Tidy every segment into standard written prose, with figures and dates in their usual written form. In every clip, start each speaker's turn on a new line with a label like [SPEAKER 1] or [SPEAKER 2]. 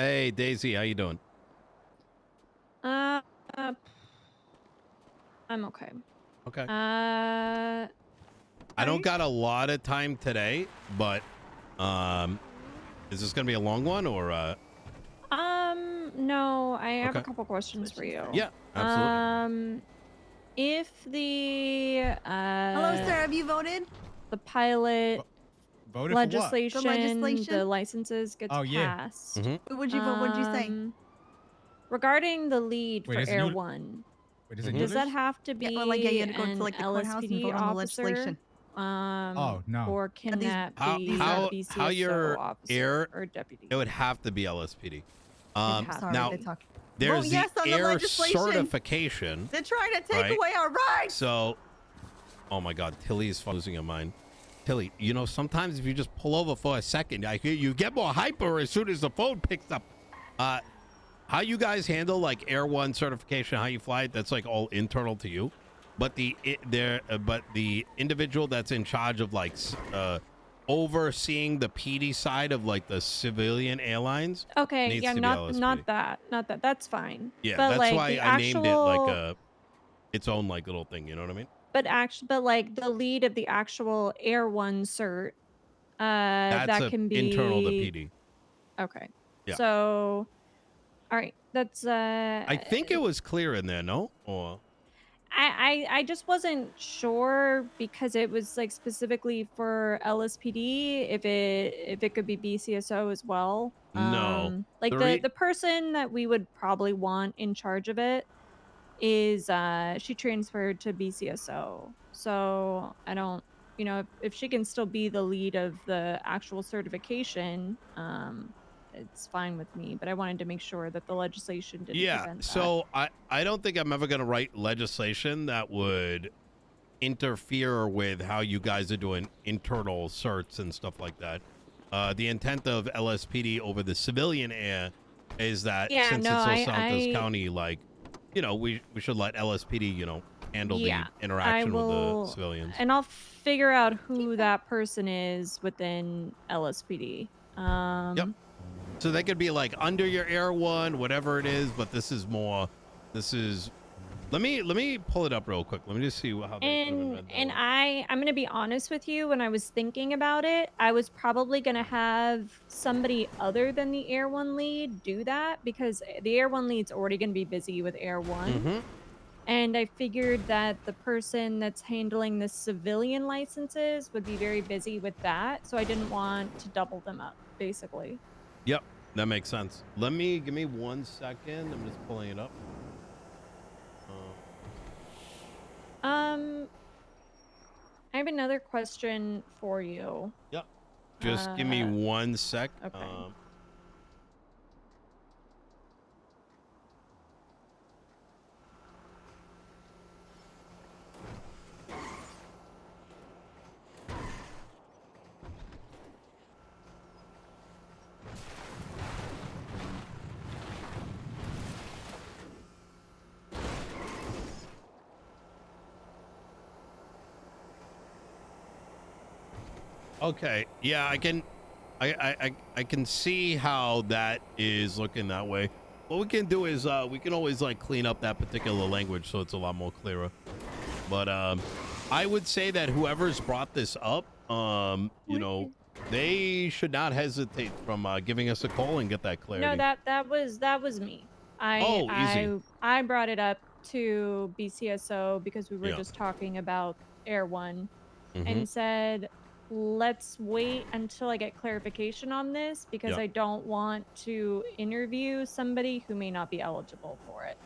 [SPEAKER 1] Hey, Daisy, how you doing?
[SPEAKER 2] Uh, I'm okay.
[SPEAKER 1] Okay.
[SPEAKER 2] Uh,
[SPEAKER 1] I don't
[SPEAKER 2] I
[SPEAKER 1] got a lot of time today, but is this gonna be a long one or
[SPEAKER 2] no, I have a
[SPEAKER 1] okay?
[SPEAKER 2] couple questions for you.
[SPEAKER 1] Yeah, absolutely.
[SPEAKER 2] If the
[SPEAKER 3] Hello, sir. Have you voted?
[SPEAKER 2] the pilot
[SPEAKER 4] Voted for what?
[SPEAKER 3] The
[SPEAKER 2] legislation,
[SPEAKER 3] legislation?
[SPEAKER 2] the licenses gets
[SPEAKER 4] Oh, yeah.
[SPEAKER 2] passed.
[SPEAKER 1] Mm-hmm.
[SPEAKER 3] What would you vote? What'd you say?
[SPEAKER 2] Regarding the lead
[SPEAKER 4] Wait,
[SPEAKER 2] for
[SPEAKER 4] does it
[SPEAKER 2] Air
[SPEAKER 4] do-
[SPEAKER 2] One,
[SPEAKER 4] Wait, does it do
[SPEAKER 2] does that
[SPEAKER 4] this?
[SPEAKER 2] have to
[SPEAKER 3] Yeah,
[SPEAKER 2] be
[SPEAKER 3] well, like, yeah, you had to go to,
[SPEAKER 2] an
[SPEAKER 3] like, the courthouse and
[SPEAKER 2] LSPD
[SPEAKER 3] vote on the
[SPEAKER 2] officer?
[SPEAKER 3] legislation.
[SPEAKER 4] Oh, no.
[SPEAKER 2] Or can
[SPEAKER 3] these-
[SPEAKER 2] that
[SPEAKER 1] How
[SPEAKER 2] be
[SPEAKER 1] how
[SPEAKER 2] a
[SPEAKER 1] how
[SPEAKER 2] BCSO
[SPEAKER 1] your
[SPEAKER 2] officer or deputy?
[SPEAKER 1] It would have to be LSPD.
[SPEAKER 2] It has
[SPEAKER 3] Sorry,
[SPEAKER 1] Now
[SPEAKER 3] they talk.
[SPEAKER 1] there's
[SPEAKER 3] Vote yes
[SPEAKER 1] the
[SPEAKER 3] on the
[SPEAKER 1] air
[SPEAKER 3] legislation.
[SPEAKER 1] certification.
[SPEAKER 3] They're trying to take
[SPEAKER 1] Right.
[SPEAKER 3] away our rights.
[SPEAKER 1] So, oh my God, Tilly's losing her mind. Tilly, you know, sometimes if you just pull over for a second, you get more hyper as soon as the phone picks up. How you guys handle like Air One certification, how you fly it, that's like all internal to you. But the individual that's in charge of like overseeing the PD side of like the civilian airlines.
[SPEAKER 2] Okay,
[SPEAKER 1] Needs
[SPEAKER 2] yeah,
[SPEAKER 1] to be
[SPEAKER 2] not
[SPEAKER 1] LSPD.
[SPEAKER 2] that. That's fine.
[SPEAKER 1] Yeah,
[SPEAKER 2] but
[SPEAKER 1] that's
[SPEAKER 2] like
[SPEAKER 1] why
[SPEAKER 2] the
[SPEAKER 1] I named it like
[SPEAKER 2] actual,
[SPEAKER 1] its own like little thing. You know what I mean?
[SPEAKER 2] but like the lead of the actual Air One cert,
[SPEAKER 1] That's
[SPEAKER 2] that can
[SPEAKER 1] internal to
[SPEAKER 2] be
[SPEAKER 1] PD.
[SPEAKER 2] okay.
[SPEAKER 1] Yeah.
[SPEAKER 2] So, all right, that's
[SPEAKER 1] I think it was clear in there, no? Or
[SPEAKER 2] I just wasn't sure because it was like specifically for LSPD if it could be BCSO as well.
[SPEAKER 1] no?
[SPEAKER 2] Like
[SPEAKER 1] The
[SPEAKER 2] the person that we would probably want in charge of it is she transferred to BCSO. So I don't, if she can still be the lead of the actual certification, it's fine with me, but I wanted to make sure that the legislation didn't
[SPEAKER 1] Yeah,
[SPEAKER 2] prevent that.
[SPEAKER 1] so I don't think I'm ever going to write legislation that would interfere with how you guys are doing internal certs and stuff like that. The intent of LSPD over the civilian air is that
[SPEAKER 2] Yeah,
[SPEAKER 1] since
[SPEAKER 2] no,
[SPEAKER 1] it's Los Santos
[SPEAKER 2] I
[SPEAKER 1] County, like, we should let LSPD, handle
[SPEAKER 2] yeah,
[SPEAKER 1] the
[SPEAKER 2] I
[SPEAKER 1] interaction with the
[SPEAKER 2] will,
[SPEAKER 1] civilians.
[SPEAKER 2] and I'll figure out who that person is within LSPD.
[SPEAKER 1] Yep. So they could be like under your Air One, whatever it is, but this is let me pull it up real quick. Let me just see how they could have been
[SPEAKER 2] And I'm gonna be honest with you. When I was thinking about it, I was probably gonna have somebody other than the Air One lead do that because the Air One lead's already gonna be busy with Air One.
[SPEAKER 1] Mm-hmm.
[SPEAKER 2] And I figured that the person that's handling the civilian licenses would be very busy with that, so I didn't want to double them up, basically.
[SPEAKER 1] Yep, that makes sense. Give me 1 second. I'm just pulling it up.
[SPEAKER 2] I have another question for you.
[SPEAKER 1] Yep. Just give me 1 sec.
[SPEAKER 2] Okay.
[SPEAKER 1] Okay. Yeah, I can see how that is looking that way. What we can do is we can always like clean up that particular language so it's a lot more clearer. But I would say that whoever's brought this up, they should not hesitate from giving us a call and get that clarity.
[SPEAKER 2] No, that was me.
[SPEAKER 1] Easy.
[SPEAKER 2] I brought it up to BCSO because we were
[SPEAKER 1] Yeah.
[SPEAKER 2] just talking about Air One
[SPEAKER 1] Mhm.
[SPEAKER 2] and said, let's wait until I get clarification on this because
[SPEAKER 1] Yeah.
[SPEAKER 2] I don't want to interview somebody who may not be eligible for it.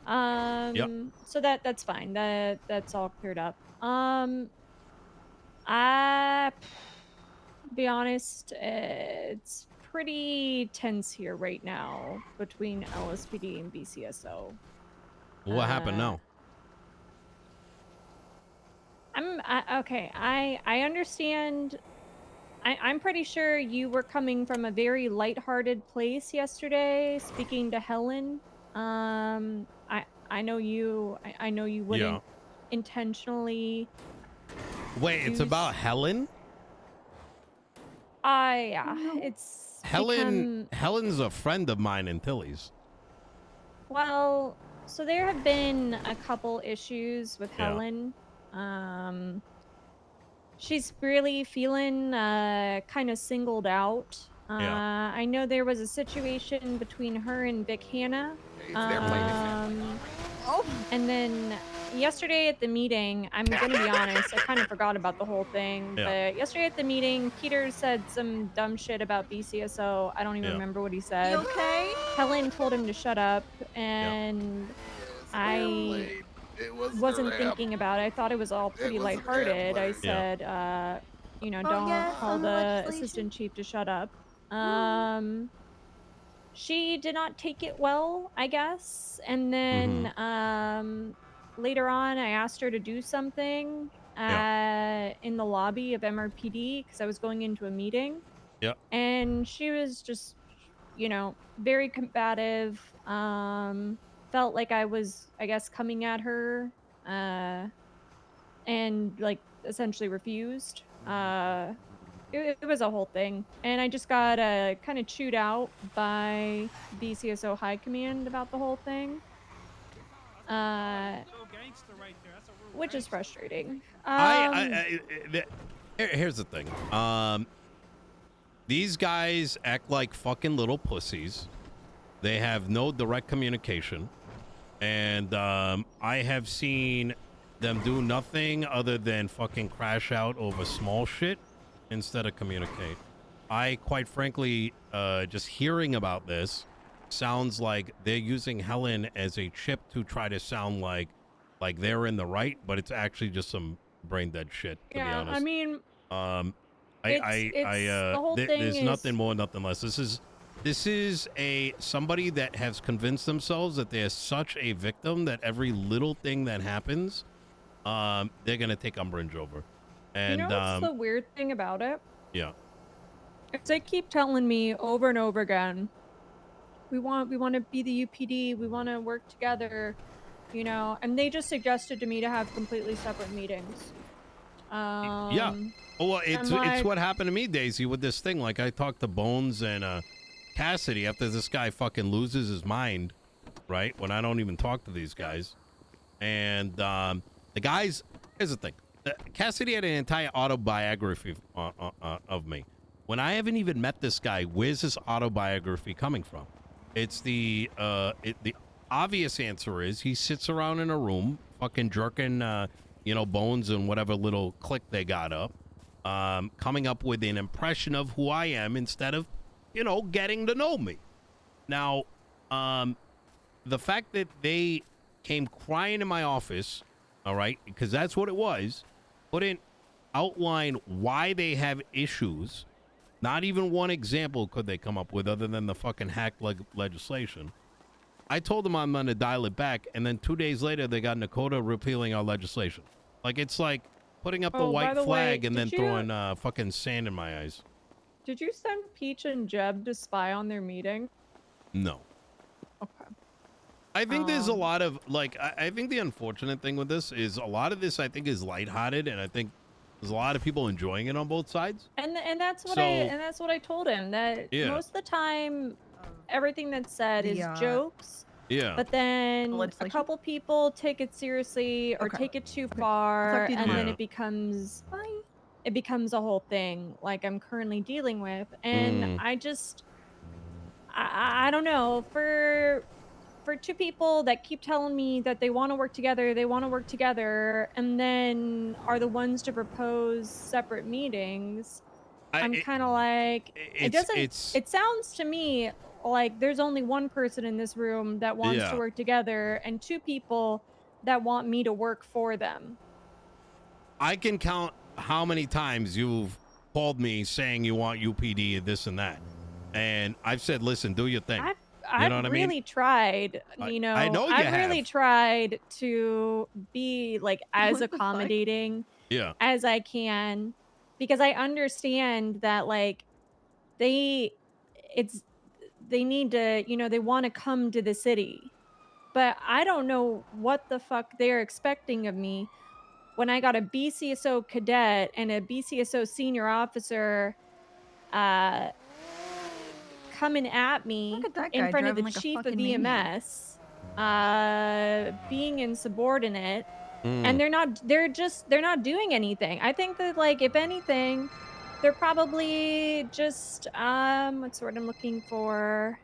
[SPEAKER 2] So that's fine. That's all cleared up. I be honest, it's pretty tense here right now between LSPD and BCSO.
[SPEAKER 1] What happened now?
[SPEAKER 2] Okay. I understand. I'm pretty sure you were coming from a very lighthearted place yesterday, speaking to Helen. I know you. I know you wouldn't intentionally.
[SPEAKER 1] Wait, it's about Helen?
[SPEAKER 2] Yeah, it's
[SPEAKER 1] Helen's a friend of mine in Tilly's.
[SPEAKER 2] Well, so there have been a couple issues with
[SPEAKER 1] Yeah.
[SPEAKER 2] Helen. She's really feeling kind of singled out.
[SPEAKER 1] Yeah.
[SPEAKER 2] I know there was a situation between her and Vic Hanna.
[SPEAKER 3] Oh,
[SPEAKER 2] And then yesterday at the meeting, I'm going to be honest, I kind of forgot about the whole thing.
[SPEAKER 1] Yeah.
[SPEAKER 2] But yesterday at the meeting, Peter said some dumb shit about BCSO. I don't even
[SPEAKER 1] Yeah.
[SPEAKER 2] remember what he
[SPEAKER 3] you
[SPEAKER 2] said.
[SPEAKER 3] okay?
[SPEAKER 2] Helen told him to shut up, and I wasn't thinking about it. I thought it was all pretty lighthearted. I said, you know,
[SPEAKER 3] Oh,
[SPEAKER 2] don't
[SPEAKER 3] yes,
[SPEAKER 2] tell
[SPEAKER 3] on the
[SPEAKER 2] the
[SPEAKER 3] legislation.
[SPEAKER 2] assistant chief to shut up. She did not take it well, I guess. And then later on, I asked her to do something in the lobby of MRPD because I was going into a meeting.
[SPEAKER 1] Yeah.
[SPEAKER 2] And she was just, you know, very combative. Felt like I was, I guess, coming at her, and like essentially refused. It was a whole thing, and I just got kind of chewed out by BCSO High Command about the whole thing, which is frustrating.
[SPEAKER 1] Here's the thing. These guys act like fucking little pussies. They have no direct communication. And I have seen them do nothing other than fucking crash out over small shit instead of communicate. I, quite frankly, just hearing about this sounds like they're using Helen as a chip to try to sound like they're in the right, but it's actually just some brain dead shit, to be honest.
[SPEAKER 2] I mean,
[SPEAKER 1] the
[SPEAKER 2] whole thing
[SPEAKER 1] there's
[SPEAKER 2] is
[SPEAKER 1] nothing more, nothing less. This is somebody that has convinced themselves that they're such a victim that every little thing that happens, they're gonna take umbrage over. And
[SPEAKER 2] you know what's the weird thing about it?
[SPEAKER 1] Yeah.
[SPEAKER 2] Is they keep telling me over and over again, we want to be the UPD, we want to work together, you know, and they just suggested to me to have completely separate meetings.
[SPEAKER 1] Yeah. Well, it's what happened to me, Daisy, with this thing. Like, I talked to Bones and Cassidy after this guy fucking loses his mind, right? When I don't even talk to these guys. And the guys, here's the thing. Cassidy had an entire autobiography of me. When I haven't even met this guy, where's this autobiography coming from? It's the obvious answer is he sits around in a room fucking jerking, Bones and whatever little click they got up, coming up with an impression of who I am instead of, getting to know me. Now, the fact that they came crying in my office, all right, because that's what it was, couldn't outline why they have issues. Not even one example could they come up with other than the fucking hack legislation. I told them I'm going to dial it back, and then 2 days later, they got Nakota repealing our legislation. Like, it's like putting up the white flag and then throwing fucking sand in my eyes.
[SPEAKER 2] Did you send Peach and Jeb to spy on their meeting?
[SPEAKER 1] No.
[SPEAKER 2] Okay.
[SPEAKER 1] I think there's a lot of, I think the unfortunate thing with this is a lot of this, I think, is lighthearted, and I think there's a lot of people enjoying it on both sides.
[SPEAKER 2] And that's what I told him, that most of the time everything that's said is jokes.
[SPEAKER 1] Yeah.
[SPEAKER 2] But then a couple people take it seriously or take it too far, and then it becomes a whole thing, like I'm currently dealing with. And I don't know, for two people that keep telling me that they want to work together, and then are the ones to propose separate meetings, I'm kind of like, it sounds to me like there's only one person in this room that wants to work together and two people that want me to work for them.
[SPEAKER 1] I can count how many times you've called me saying you want UPD and this and that. And I've said, listen, do your thing.
[SPEAKER 2] I've really tried, Nino.
[SPEAKER 1] I know you have.
[SPEAKER 2] I've really tried to be like as accommodating as I can, because I understand that like they need to, they want to come to the city, but I don't know what the fuck they're expecting of me when I got a BCSO cadet and a BCSO senior officer coming at me
[SPEAKER 3] Look at that
[SPEAKER 2] in
[SPEAKER 3] guy
[SPEAKER 2] front of the
[SPEAKER 3] driving like a
[SPEAKER 2] chief of
[SPEAKER 3] fucking maniac.
[SPEAKER 2] EMS, being insubordinate, and
[SPEAKER 1] Mm.
[SPEAKER 2] they're not doing anything. I think that, like, if anything, they're probably just, what's the word I'm looking for?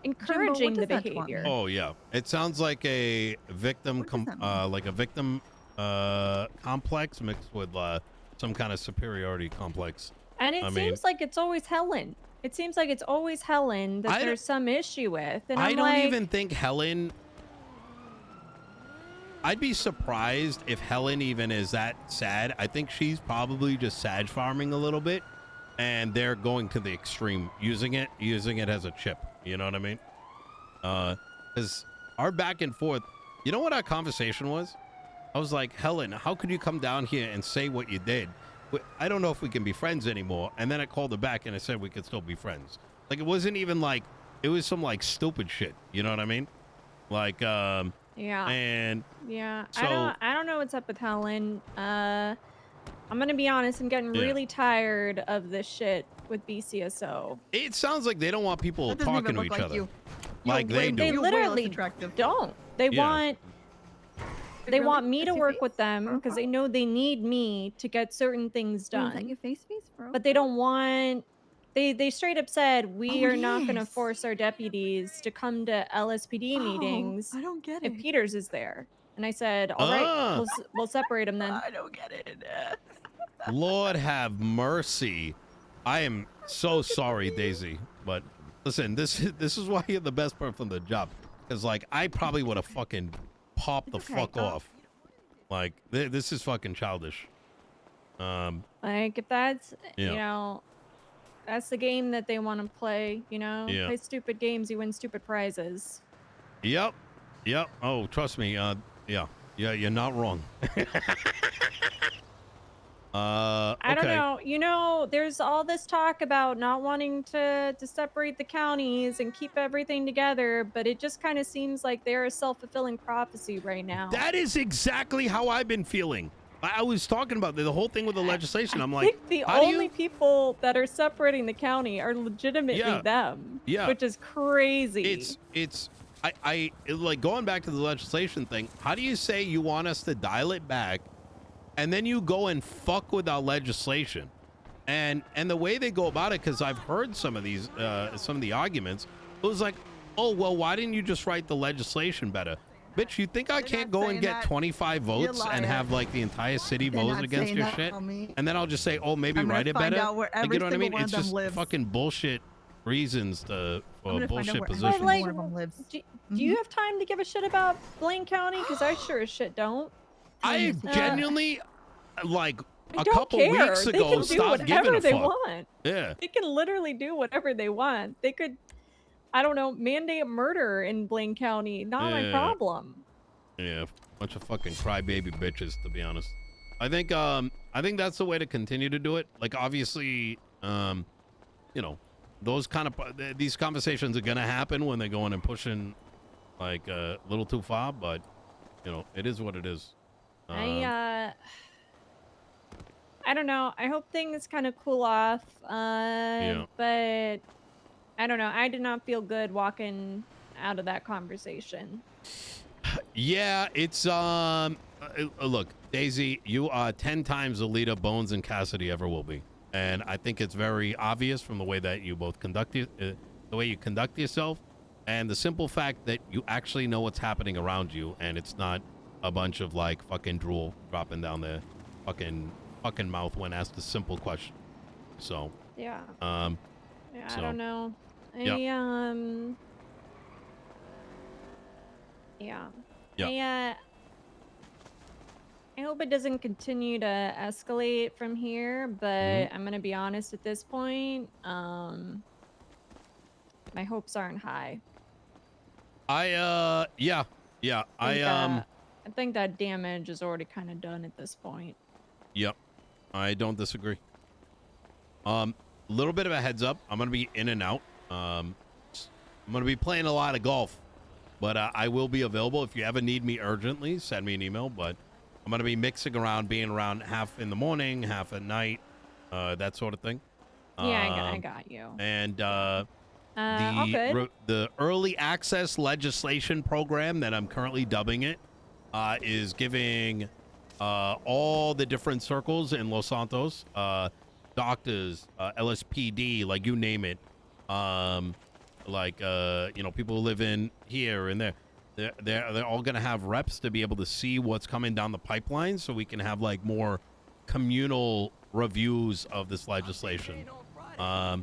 [SPEAKER 3] Jimbo, what
[SPEAKER 2] Encouraging
[SPEAKER 3] does
[SPEAKER 2] the
[SPEAKER 3] that twat mean?
[SPEAKER 2] behavior.
[SPEAKER 1] Oh yeah, it sounds like a victim,
[SPEAKER 3] What does that mean?
[SPEAKER 1] like a victim complex mixed with some kind of superiority complex.
[SPEAKER 2] And it
[SPEAKER 1] I mean,
[SPEAKER 2] seems like it's always Helen. It seems like it's always Helen that
[SPEAKER 1] I
[SPEAKER 2] there's some issue with. And
[SPEAKER 1] I
[SPEAKER 2] I'm
[SPEAKER 1] don't
[SPEAKER 2] like,
[SPEAKER 1] even think Helen. I'd be surprised if Helen even is that sad. I think she's probably just sad farming a little bit, and they're going to the extreme, using it as a chip. You know what I mean? Because our back and forth. You know what our conversation was? I was like, Helen, how could you come down here and say what you did? I don't know if we can be friends anymore. And then I called her back and I said we could still be friends. Like, it wasn't even like, it was some like stupid shit. You know what I mean? Like,
[SPEAKER 2] yeah.
[SPEAKER 1] and
[SPEAKER 2] Yeah.
[SPEAKER 1] so,
[SPEAKER 2] I don't know what's up with Helen. I'm gonna be honest, I'm getting
[SPEAKER 1] Yeah.
[SPEAKER 2] really tired of this shit with BCSO.
[SPEAKER 1] it sounds like they don't want people
[SPEAKER 3] That doesn't
[SPEAKER 1] talking
[SPEAKER 3] even
[SPEAKER 1] to
[SPEAKER 3] look
[SPEAKER 1] each
[SPEAKER 3] like
[SPEAKER 1] other.
[SPEAKER 3] you.
[SPEAKER 1] Like they do.
[SPEAKER 2] They
[SPEAKER 3] You're way less
[SPEAKER 2] literally
[SPEAKER 3] attractive.
[SPEAKER 2] don't. They
[SPEAKER 1] Yeah.
[SPEAKER 2] want
[SPEAKER 3] Really?
[SPEAKER 2] want me
[SPEAKER 3] That's
[SPEAKER 2] to
[SPEAKER 3] your
[SPEAKER 2] work
[SPEAKER 3] face?
[SPEAKER 2] with them because they know they need me to get certain things
[SPEAKER 3] Wait, is that
[SPEAKER 2] done.
[SPEAKER 3] your face, bro?
[SPEAKER 2] But they don't want they straight up said we
[SPEAKER 3] Oh,
[SPEAKER 2] are
[SPEAKER 3] it
[SPEAKER 2] not going to
[SPEAKER 3] is.
[SPEAKER 2] force our deputies to come to LSPD meetings
[SPEAKER 3] I don't get
[SPEAKER 2] if
[SPEAKER 3] it.
[SPEAKER 2] Peters is there. And I said, all right,
[SPEAKER 1] Ah,
[SPEAKER 2] we'll separate them then.
[SPEAKER 3] I don't get it.
[SPEAKER 1] Lord have mercy. I am so sorry, Daisy. But listen, this is why you're the best person on the job. Because like I probably would have fucking popped the
[SPEAKER 3] It's okay.
[SPEAKER 1] fuck off. Like this is fucking childish.
[SPEAKER 2] Like if that's
[SPEAKER 1] Yeah.
[SPEAKER 2] you know, that's the game that they want to play,
[SPEAKER 1] Yeah.
[SPEAKER 2] Play stupid games, you win stupid prizes.
[SPEAKER 1] Yep. Oh, trust me. Yeah, you're not wrong.
[SPEAKER 2] I don't
[SPEAKER 1] Okay.
[SPEAKER 2] know. There's all this talk about not wanting to separate the counties and keep everything together, but it just kind of seems like they're a self-fulfilling prophecy right now.
[SPEAKER 1] That is exactly how I've been feeling. I was talking about the whole thing with the legislation. I'm
[SPEAKER 2] I
[SPEAKER 1] like,
[SPEAKER 2] think the
[SPEAKER 1] how do
[SPEAKER 2] only
[SPEAKER 1] you?
[SPEAKER 2] people that are separating the county are legitimately
[SPEAKER 1] Yeah.
[SPEAKER 2] them.
[SPEAKER 1] Yeah.
[SPEAKER 2] Which is crazy.
[SPEAKER 1] It's I like going back to the legislation thing. How do you say you want us to dial it back, and then you go and fuck with our legislation, and the way they go about it? Because I've heard some of these some of the arguments. It was like, oh well, why didn't you just write the legislation better? Bitch, you think I can't go and get 25 votes and have like the entire city
[SPEAKER 3] They're
[SPEAKER 1] vote
[SPEAKER 3] not
[SPEAKER 1] against
[SPEAKER 3] saying
[SPEAKER 1] your
[SPEAKER 3] that
[SPEAKER 1] shit?
[SPEAKER 3] on me.
[SPEAKER 1] And then I'll just say, oh, maybe
[SPEAKER 3] I'm gonna
[SPEAKER 1] write it
[SPEAKER 3] find
[SPEAKER 1] better.
[SPEAKER 3] out where
[SPEAKER 1] Like,
[SPEAKER 3] every
[SPEAKER 1] you know what I
[SPEAKER 3] single
[SPEAKER 1] mean?
[SPEAKER 3] one
[SPEAKER 1] It's
[SPEAKER 3] of them
[SPEAKER 1] just
[SPEAKER 3] lives.
[SPEAKER 1] fucking bullshit reasons for
[SPEAKER 3] I'm gonna find out
[SPEAKER 1] bullshit
[SPEAKER 3] where
[SPEAKER 1] positions.
[SPEAKER 3] every
[SPEAKER 2] like,
[SPEAKER 3] single one of them lives.
[SPEAKER 2] do you have time to give a shit about Blaine County? Because I sure as shit don't.
[SPEAKER 1] I genuinely, like,
[SPEAKER 2] I
[SPEAKER 1] a
[SPEAKER 2] don't
[SPEAKER 1] couple
[SPEAKER 2] care.
[SPEAKER 1] weeks
[SPEAKER 2] They
[SPEAKER 1] ago,
[SPEAKER 2] can do
[SPEAKER 1] stopped giving
[SPEAKER 2] whatever
[SPEAKER 1] a
[SPEAKER 2] they
[SPEAKER 1] fuck.
[SPEAKER 2] want.
[SPEAKER 1] Yeah.
[SPEAKER 2] They can literally do whatever they want. They could, I don't know, mandate murder in Blaine County. Not my
[SPEAKER 1] Yeah.
[SPEAKER 2] problem.
[SPEAKER 1] Yeah, bunch of fucking crybaby bitches, to be honest. I think that's the way to continue to do it. Like, obviously, you know, those kind of these conversations are gonna happen when they're going and pushing like a little too far, but you know, it is what it is.
[SPEAKER 2] I don't know. I hope things kind of cool off. But I don't know. I did not feel good walking out of that conversation.
[SPEAKER 1] Yeah, it's look, Daisy, you are 10 times the leader Bones and Cassidy ever will be, and I think it's very obvious from the way that you both conduct the way you conduct yourself, and the simple fact that you actually know what's happening around you, and it's not a bunch of like fucking drool dropping down their fucking mouth when asked a simple question. So
[SPEAKER 2] yeah.
[SPEAKER 1] yeah,
[SPEAKER 2] I don't know. Yeah. I hope it doesn't continue to escalate from here, but I'm gonna be honest at this point. My hopes aren't high.
[SPEAKER 1] I
[SPEAKER 2] think that damage is already kind of done at this point.
[SPEAKER 1] Yep, I don't disagree. Little bit of a heads up. I'm gonna be in and out. I'm gonna be playing a lot of golf, but I will be available if you ever need me urgently. Send me an email. But I'm gonna be mixing around, being around half in the morning, half at night, that sort of thing.
[SPEAKER 2] Yeah, I got you.
[SPEAKER 1] And
[SPEAKER 2] All good.
[SPEAKER 1] The early access legislation program that I'm currently dubbing it is giving all the different circles in Los Santos, doctors, LSPD, like you name it, people who live in here and there. They're all gonna have reps to be able to see what's coming down the pipeline, so we can have like more communal reviews of this legislation. So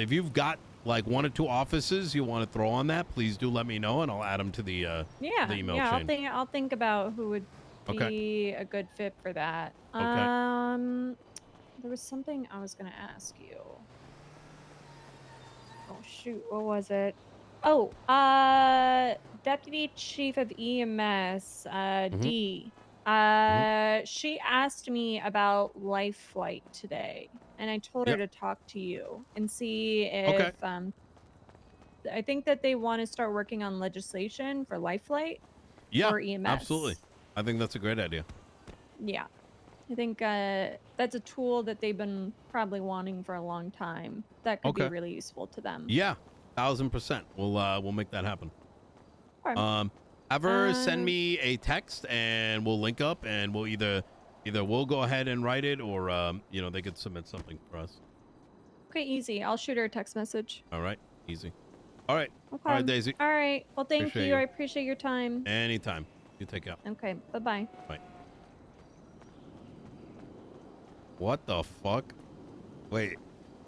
[SPEAKER 1] if you've got like 1 or 2 offices you want to throw on that, please do let me know, and I'll add them to the email chain.
[SPEAKER 2] I'll think about who would be a good fit for that. There was something I was gonna ask you. Oh shoot, what was it? Oh, Deputy Chief of EMS, D. She asked me about Life Flight today, and I told her to talk to you and see if I think that they want to start working on legislation for Life Flight for EMS.
[SPEAKER 1] Absolutely. I think that's a great idea.
[SPEAKER 2] Yeah. I think that's a tool that they've been probably wanting for a long time. That could be really useful to them.
[SPEAKER 1] Yeah, 1000%. We'll make that happen.
[SPEAKER 2] Okay.
[SPEAKER 1] Send me a text and we'll link up, and we'll either we'll go ahead and write it, or they could submit something for us.
[SPEAKER 2] Okay, easy. I'll shoot her a text message.
[SPEAKER 1] All right, easy. All right.
[SPEAKER 2] Okay.
[SPEAKER 1] All right, Daisy.
[SPEAKER 2] All right. Well, thank
[SPEAKER 1] Appreciate
[SPEAKER 2] you.
[SPEAKER 1] you.
[SPEAKER 2] I appreciate your time.
[SPEAKER 1] Anytime. You take care.
[SPEAKER 2] Okay. Bye-bye.
[SPEAKER 1] Bye. What the fuck? Wait.